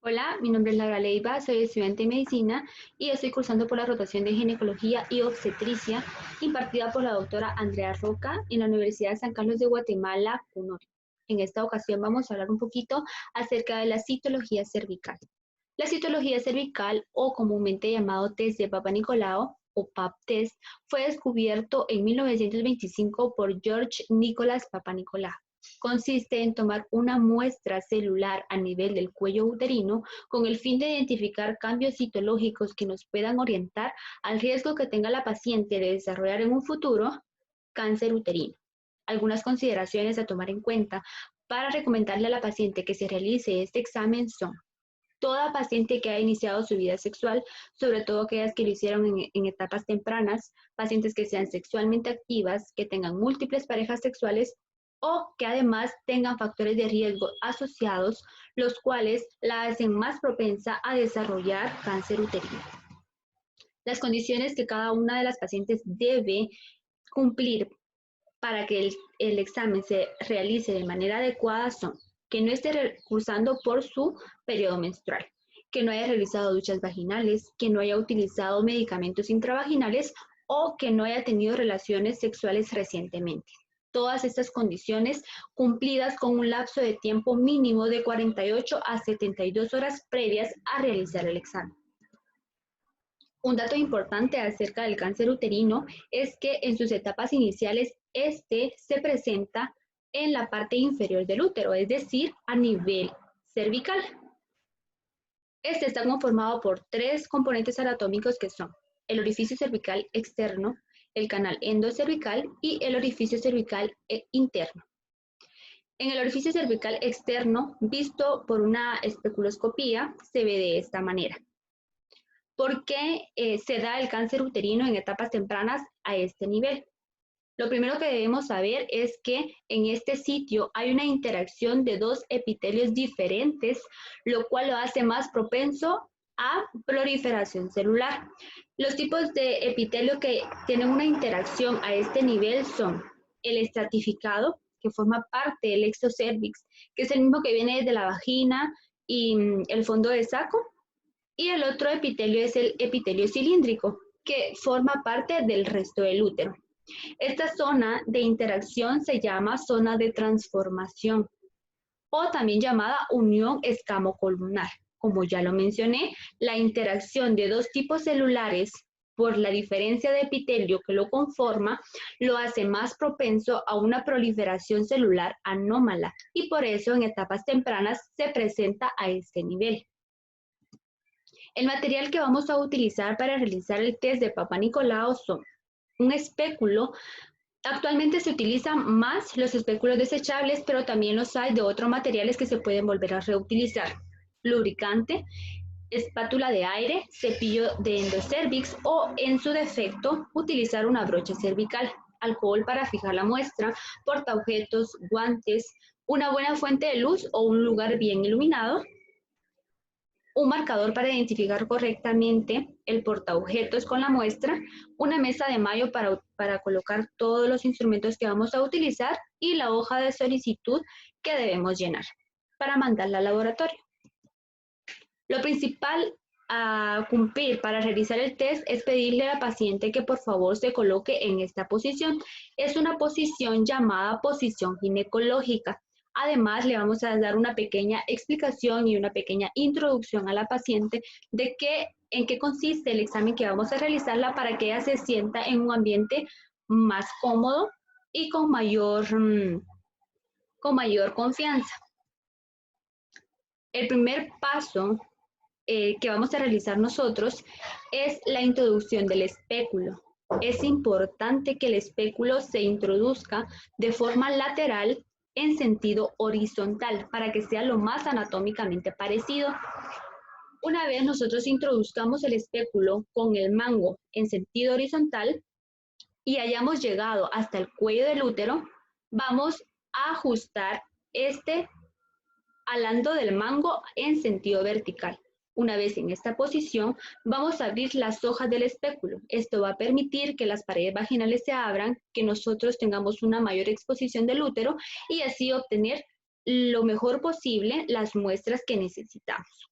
Hola, mi nombre es Laura Leiva, soy estudiante de medicina y estoy cursando por la rotación de ginecología y obstetricia impartida por la doctora Andrea Roca en la Universidad de San Carlos de Guatemala, CUNOR. En esta ocasión vamos a hablar un poquito acerca de la citología cervical. La citología cervical, o comúnmente llamado test de Papa Nicolau o PAP test, fue descubierto en 1925 por George Nicholas Papanicolaou. Consiste en tomar una muestra celular a nivel del cuello uterino con el fin de identificar cambios citológicos que nos puedan orientar al riesgo que tenga la paciente de desarrollar en un futuro cáncer uterino. Algunas consideraciones a tomar en cuenta para recomendarle a la paciente que se realice este examen son: toda paciente que ha iniciado su vida sexual, sobre todo aquellas que lo hicieron en etapas tempranas, pacientes que sean sexualmente activas, que tengan múltiples parejas sexuales o que además tengan factores de riesgo asociados, los cuales la hacen más propensa a desarrollar cáncer uterino. Las condiciones que cada una de las pacientes debe cumplir para que el examen se realice de manera adecuada son: que no esté cursando por su periodo menstrual, que no haya realizado duchas vaginales, que no haya utilizado medicamentos intravaginales o que no haya tenido relaciones sexuales recientemente. Todas estas condiciones cumplidas con un lapso de tiempo mínimo de 48 a 72 horas previas a realizar el examen. Un dato importante acerca del cáncer uterino es que en sus etapas iniciales este se presenta en la parte inferior del útero, es decir, a nivel cervical. Este está conformado por tres componentes anatómicos que son el orificio cervical externo, el canal endocervical y el orificio cervical interno. En el orificio cervical externo, visto por una especuloscopía, se ve de esta manera. ¿Por qué se da el cáncer uterino en etapas tempranas a este nivel? Lo primero que debemos saber es que en este sitio hay una interacción de dos epitelios diferentes, lo cual lo hace más propenso a proliferación celular. Los tipos de epitelio que tienen una interacción a este nivel son el estratificado, que forma parte del exocervix, que es el mismo que viene desde la vagina y el fondo del saco, y el otro epitelio es el epitelio cilíndrico, que forma parte del resto del útero. Esta zona de interacción se llama zona de transformación o también llamada unión escamocolumnar. Como ya lo mencioné, la interacción de dos tipos celulares por la diferencia de epitelio que lo conforma, lo hace más propenso a una proliferación celular anómala y por eso en etapas tempranas se presenta a este nivel. El material que vamos a utilizar para realizar el test de Papa Nicolau son un espéculo. Actualmente se utilizan más los espéculos desechables, pero también los hay de otros materiales que se pueden volver a reutilizar: lubricante, espátula de aire, cepillo de endocervix o, en su defecto, utilizar una brocha cervical, alcohol para fijar la muestra, portaobjetos, guantes, una buena fuente de luz o un lugar bien iluminado, un marcador para identificar correctamente el portaobjetos con la muestra, una mesa de mayo para colocar todos los instrumentos que vamos a utilizar y la hoja de solicitud que debemos llenar para mandarla al laboratorio. Lo principal a cumplir para realizar el test es pedirle a la paciente que por favor se coloque en esta posición. Es una posición llamada posición ginecológica. Además, le vamos a dar una pequeña explicación y una pequeña introducción a la paciente de en qué consiste el examen que vamos a realizarla para que ella se sienta en un ambiente más cómodo y con mayor confianza. El primer paso que vamos a realizar nosotros es la introducción del espéculo. Es importante que el espéculo se introduzca de forma lateral en sentido horizontal para que sea lo más anatómicamente parecido. Una vez nosotros introduzcamos el espéculo con el mango en sentido horizontal y hayamos llegado hasta el cuello del útero, vamos a ajustar este alando del mango en sentido vertical. Una vez en esta posición, vamos a abrir las hojas del espéculo. Esto va a permitir que las paredes vaginales se abran, que nosotros tengamos una mayor exposición del útero y así obtener lo mejor posible las muestras que necesitamos.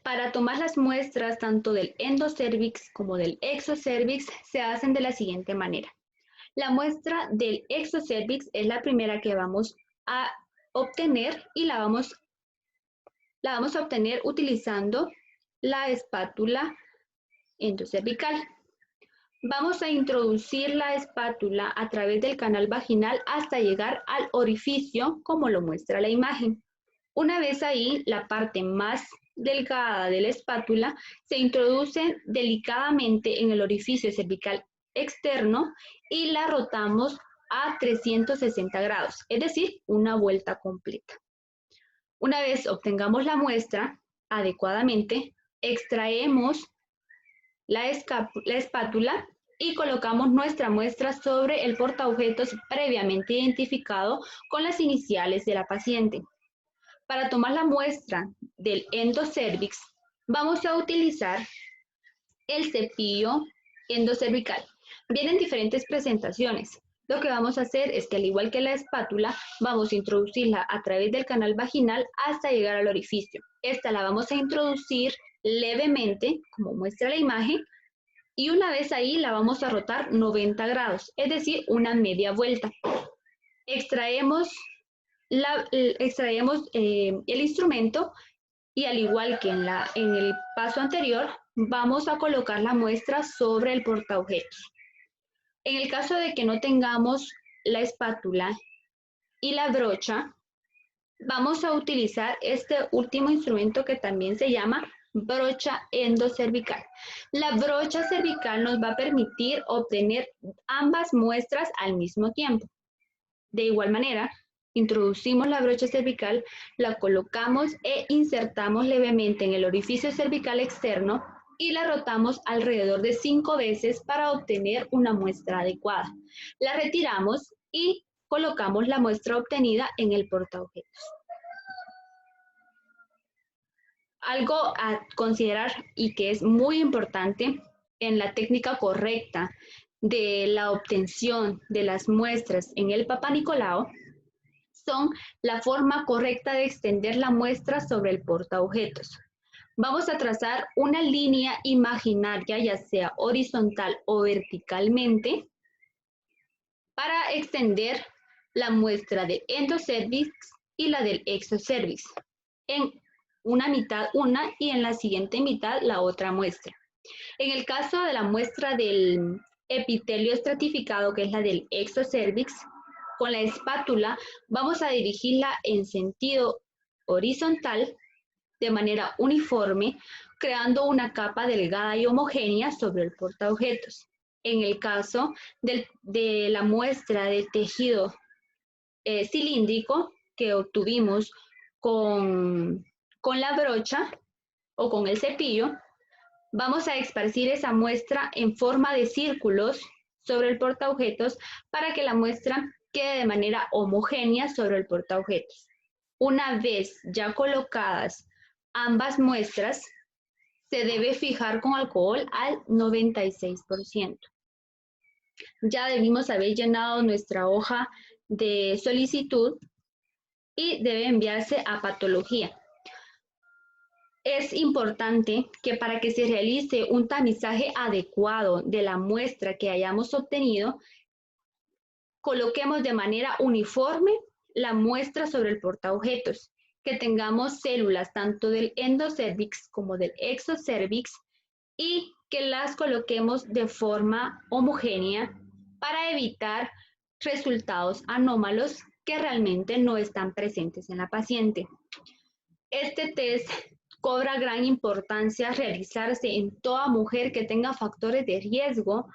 Para tomar las muestras tanto del endocervix como del exocervix se hacen de la siguiente manera. La muestra del exocervix es la primera que vamos a obtener y la vamos a obtener utilizando la espátula endocervical. Vamos a introducir la espátula a través del canal vaginal hasta llegar al orificio, como lo muestra la imagen. Una vez ahí, la parte más delgada de la espátula se introduce delicadamente en el orificio cervical externo y la rotamos a 360 grados, es decir, una vuelta completa. Una vez obtengamos la muestra adecuadamente, extraemos la espátula y colocamos nuestra muestra sobre el portaobjetos previamente identificado con las iniciales de la paciente. Para tomar la muestra del endocervix, vamos a utilizar el cepillo endocervical. Vienen diferentes presentaciones. Lo que vamos a hacer es que, al igual que la espátula, vamos a introducirla a través del canal vaginal hasta llegar al orificio. Esta la vamos a introducir levemente, como muestra la imagen, y una vez ahí la vamos a rotar 90 grados, es decir, una media vuelta. Extraemos el instrumento y, al igual que en el paso anterior, vamos a colocar la muestra sobre el portaobjetos. En el caso de que no tengamos la espátula y la brocha, vamos a utilizar este último instrumento que también se llama brocha endocervical. La brocha cervical nos va a permitir obtener ambas muestras al mismo tiempo. De igual manera, introducimos la brocha cervical, la colocamos e insertamos levemente en el orificio cervical externo y la rotamos alrededor de 5 veces para obtener una muestra adecuada. La retiramos y colocamos la muestra obtenida en el portaobjetos. Algo a considerar y que es muy importante en la técnica correcta de la obtención de las muestras en el Papá Nicolau son la forma correcta de extender la muestra sobre el portaobjetos. Vamos a trazar una línea imaginaria, ya sea horizontal o verticalmente, para extender la muestra del endocervix y la del exocervix. En una mitad una y en la siguiente mitad la otra muestra. En el caso de la muestra del epitelio estratificado, que es la del exocervix, con la espátula vamos a dirigirla en sentido horizontal de manera uniforme, creando una capa delgada y homogénea sobre el portaobjetos. En el caso de la muestra de tejido cilíndrico que obtuvimos con la brocha o con el cepillo, vamos a esparcir esa muestra en forma de círculos sobre el portaobjetos para que la muestra quede de manera homogénea sobre el portaobjetos. Una vez ya colocadas ambas muestras, se debe fijar con alcohol al 96%. Ya debimos haber llenado nuestra hoja de solicitud y debe enviarse a patología. Es importante que, para que se realice un tamizaje adecuado de la muestra que hayamos obtenido, coloquemos de manera uniforme la muestra sobre el portaobjetos, que tengamos células tanto del endocervix como del exocervix y que las coloquemos de forma homogénea para evitar resultados anómalos que realmente no están presentes en la paciente. Este test cobra gran importancia realizarse en toda mujer que tenga factores de riesgo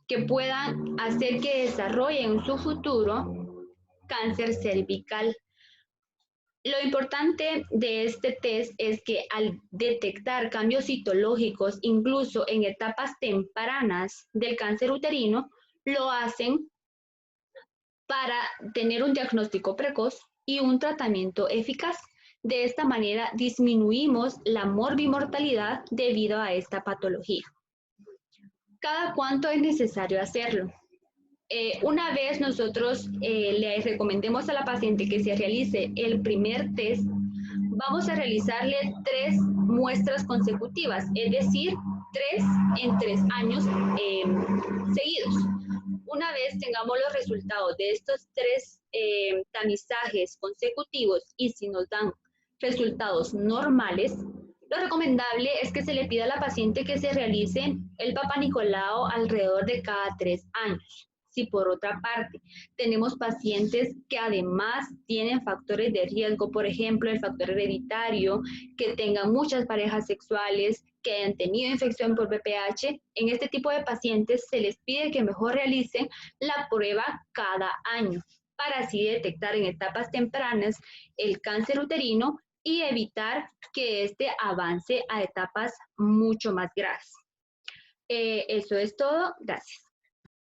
que puedan hacer que desarrolle en su futuro cáncer cervical. Lo importante de este test es que, al detectar cambios citológicos, incluso en etapas tempranas del cáncer uterino, lo hacen para tener un diagnóstico precoz y un tratamiento eficaz. De esta manera disminuimos la morbimortalidad debido a esta patología. ¿Cada cuánto es necesario hacerlo? Una vez nosotros le recomendemos a la paciente que se realice el primer test, vamos a realizarle 3 muestras consecutivas, es decir, 3 en 3 años seguidos. Una vez tengamos los resultados de estos 3 tamizajes consecutivos y si nos dan resultados normales, lo recomendable es que se le pida a la paciente que se realice el Papa Nicolau alrededor de cada 3 años. Si por otra parte tenemos pacientes que además tienen factores de riesgo, por ejemplo, el factor hereditario, que tengan muchas parejas sexuales, que hayan tenido infección por VPH, en este tipo de pacientes se les pide que mejor realicen la prueba cada año para así detectar en etapas tempranas el cáncer uterino y evitar que este avance a etapas mucho más graves. Eso es todo. Gracias.